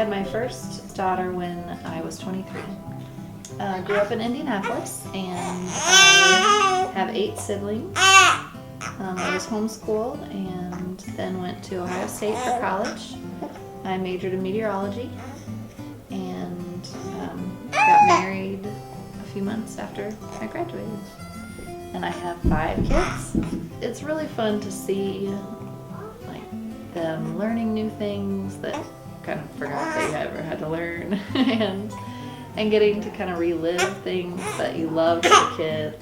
had my first daughter when I was 23. Grew up in Indianapolis, and I have 8 siblings. I was homeschooled and then went to Ohio State for college. I majored in meteorology and got married a few months after I graduated. And I have 5 kids. It's really fun to see like them learning new things that kind of forgot they ever had to learn, and getting to kind of relive things that you loved as a kid,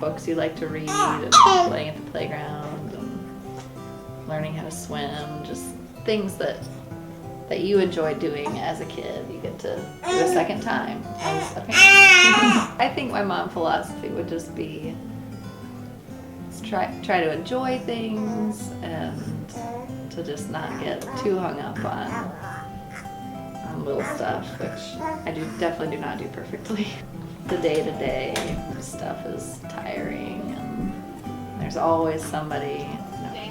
books you like to read, and playing at the playground, and learning how to swim, just things that you enjoyed doing as a kid, you get to do a second time as a parent. I think my mom's philosophy would just be try to enjoy things and to just not get too hung up on little stuff, which I definitely do not do perfectly. The day-to-day stuff is tiring, and there's always somebody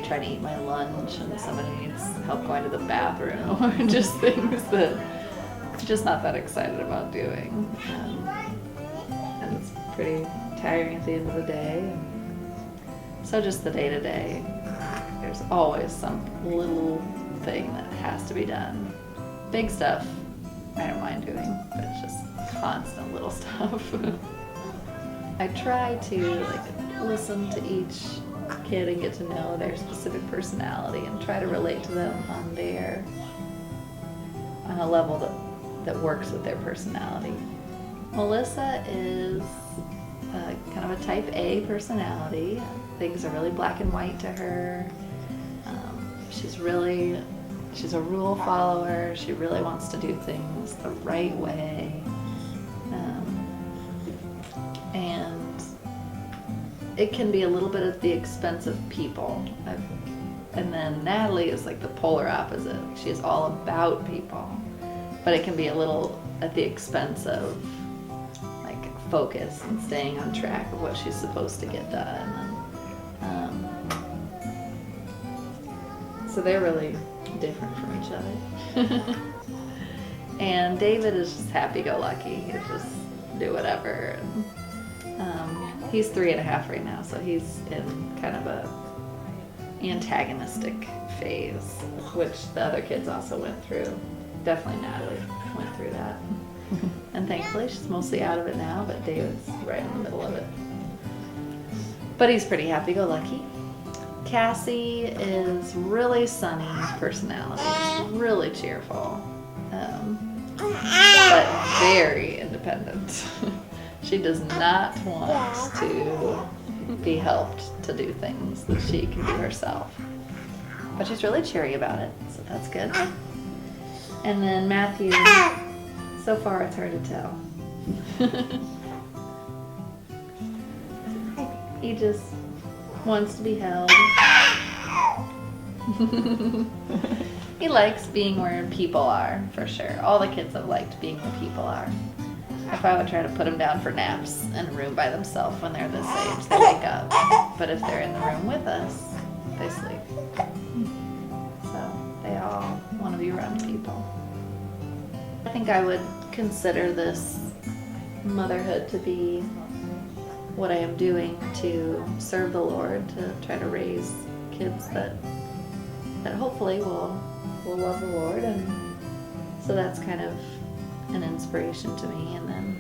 trying to eat my lunch, and somebody needs help going to the bathroom, or just things that I'm just not that excited about doing. And it's pretty tiring at the end of the day. So just the day-to-day, there's always some little thing that has to be done. Big stuff I don't mind doing, but it's just constant little stuff. I try to listen to each kid and get to know their specific personality and try to relate to them on a level that works with their personality. Melissa is kind of a type A personality. Things are really black and white to her. She's a rule follower. She really wants to do things the right way. And it can be a little bit at the expense of people. And then Natalie is like the polar opposite. She is all about people, but it can be a little at the expense of focus and staying on track of what she's supposed to get done. So they're really different from each other. And David is just happy-go-lucky. He'll just do whatever. And, he's 3.5 right now, so he's in kind of a antagonistic phase, which the other kids also went through. Definitely Natalie went through that. And thankfully she's mostly out of it now, but David's right in the middle of it. But he's pretty happy-go-lucky. Cassie is really sunny personality. She's really cheerful, but very independent. She does not want to be helped to do things that she can do herself. But she's really cheery about it, so that's good. And then Matthew, so far it's hard to tell. He just wants to be held. He likes being where people are, for sure. All the kids have liked being where people are. If I would try to put them down for naps in a room by themselves when they're this age, they wake up. But if they're in the room with us, they sleep. So they all want to be around people. I think I would consider this motherhood to be what I am doing to serve the Lord, to try to raise kids that hopefully will love the Lord. And so that's kind of an inspiration to me. And then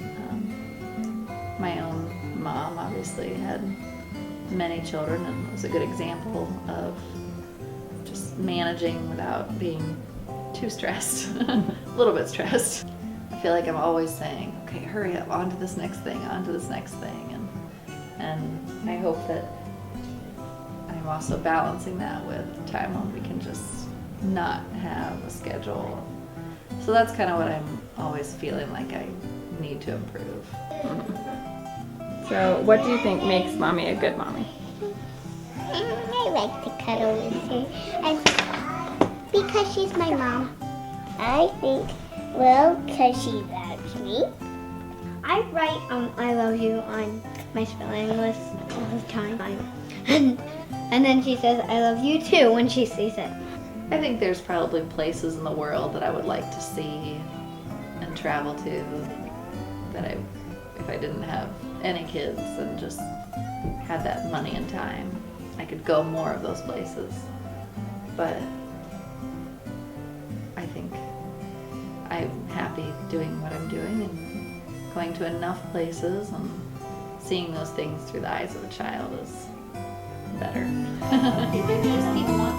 my own mom obviously had many children and was a good example of just managing without being too stressed, a little bit stressed. I feel like I'm always saying, okay, hurry up, on to this next thing, on to this next thing. And I hope that I'm also balancing that with time when we can just not have a schedule. So that's kind of what I'm always feeling like I need to improve. So what do you think makes mommy a good mommy? I like to cuddle with her. And because she's my mom. I think, well, because she loves me. I write I love you on my spelling list all the time. And then she says I love you too when she sees it. I think there's probably places in the world that I would like to see and travel to that if I didn't have any kids and just had that money and time, I could go more of those places. But I think I'm happy doing what I'm doing and going to enough places and seeing those things through the eyes of a child is better. Just eat one